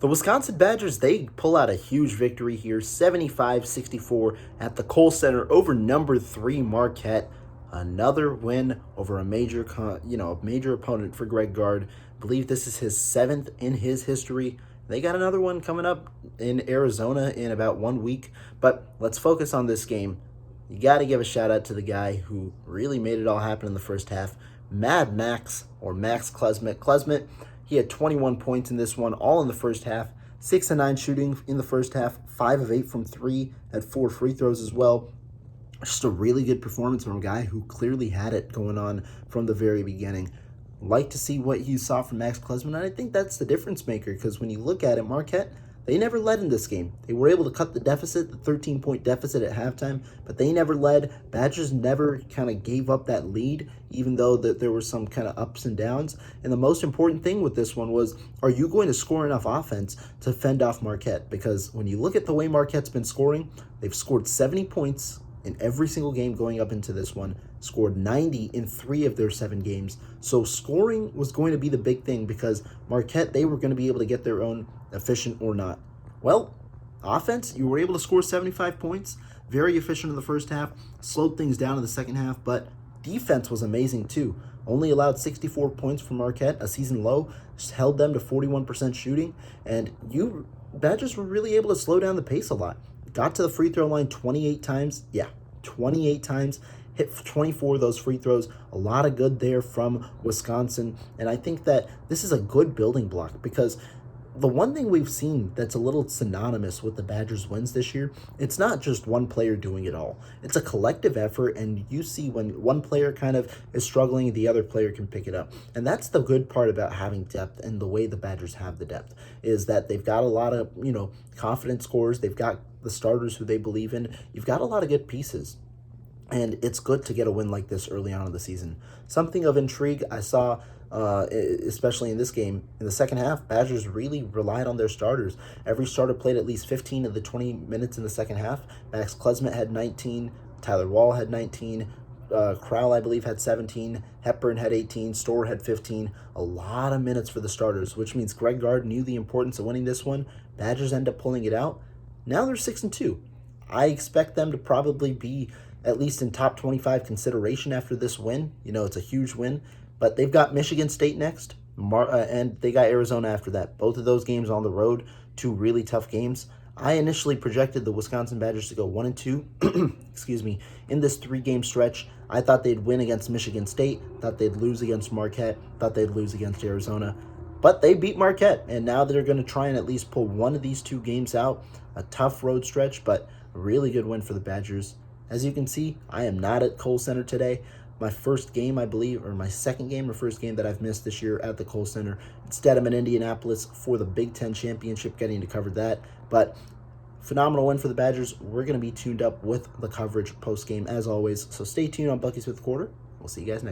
The Wisconsin Badgers, they pull out a huge victory here, 75-64 at the Kohl Center over number 3 Marquette. Another win over a major opponent for Greg Gard. I believe this is his 7th in his history. They got another one coming up in Arizona in about 1 week. But let's focus on this game. You got to give a shout out to the guy who really made it all happen in the first half, Mad Max, or Max Klesmet. He had 21 points in this one, all in the first half. 6 of 9 shooting in the first half, 5 of 8 from 3, had 4 free throws as well. Just a really good performance from a guy who clearly had it going on from the very beginning. Like to see what you saw from Max Klesman, and I think that's the difference maker, because when you look at it, Marquette, they never led in this game. They were able to cut the deficit, the 13-point deficit at halftime, but they never led. Badgers never kind of gave up that lead, even though that there were some kind of ups and downs. And the most important thing with this one was, are you going to score enough offense to fend off Marquette? Because when you look at the way Marquette's been scoring, they've scored 70 points in every single game going up into this one, scored 90 in 3 of their 7 games. So scoring was going to be the big thing, because Marquette, they were going to be able to get their own, efficient or not. Well, offense, you were able to score 75 points, very efficient in the first half, slowed things down in the second half, but defense was amazing too. Only allowed 64 points from Marquette, a season low, just held them to 41% shooting, and Badgers were really able to slow down the pace a lot. Got to the free throw line 28 times. Yeah, 28 times. Hit 24 of those free throws. A lot of good there from Wisconsin. And I think that this is a good building block, because the one thing we've seen that's a little synonymous with the Badgers' wins this year, it's not just one player doing it all. It's a collective effort, and you see when one player kind of is struggling, the other player can pick it up. And that's the good part about having depth, and the way the Badgers have the depth is that they've got a lot of, confident scorers. They've got the starters who they believe in. You've got a lot of good pieces. And it's good to get a win like this early on in the season. Something of intrigue I saw, especially in this game, in the second half, Badgers really relied on their starters. Every starter played at least 15 of the 20 minutes in the second half. Max Klesmet had 19. Tyler Wall had 19. Crowell, I believe, had 17. Hepburn had 18. Storr had 15. A lot of minutes for the starters, which means Greg Gard knew the importance of winning this one. Badgers end up pulling it out. Now they're 6-2. I expect them to probably be at least in top 25 consideration after this win. It's a huge win, but they've got Michigan State next, and they got Arizona after that. Both of those games on the road, 2 really tough games. I initially projected the Wisconsin Badgers to go 1-2, excuse me, in this 3-game stretch. I thought they'd win against Michigan State, thought they'd lose against Marquette, thought they'd lose against Arizona. But they beat Marquette, and now they're going to try and at least pull one of these 2 games out. A tough road stretch, but a really good win for the Badgers. As you can see, I am not at Kohl Center today. My first game, I believe, or my second game or first game that I've missed this year at the Kohl Center. Instead, I'm in Indianapolis for the Big Ten Championship, getting to cover that. But phenomenal win for the Badgers. We're going to be tuned up with the coverage post-game as always. So stay tuned on Bucky's Fifth Quarter. We'll see you guys next time.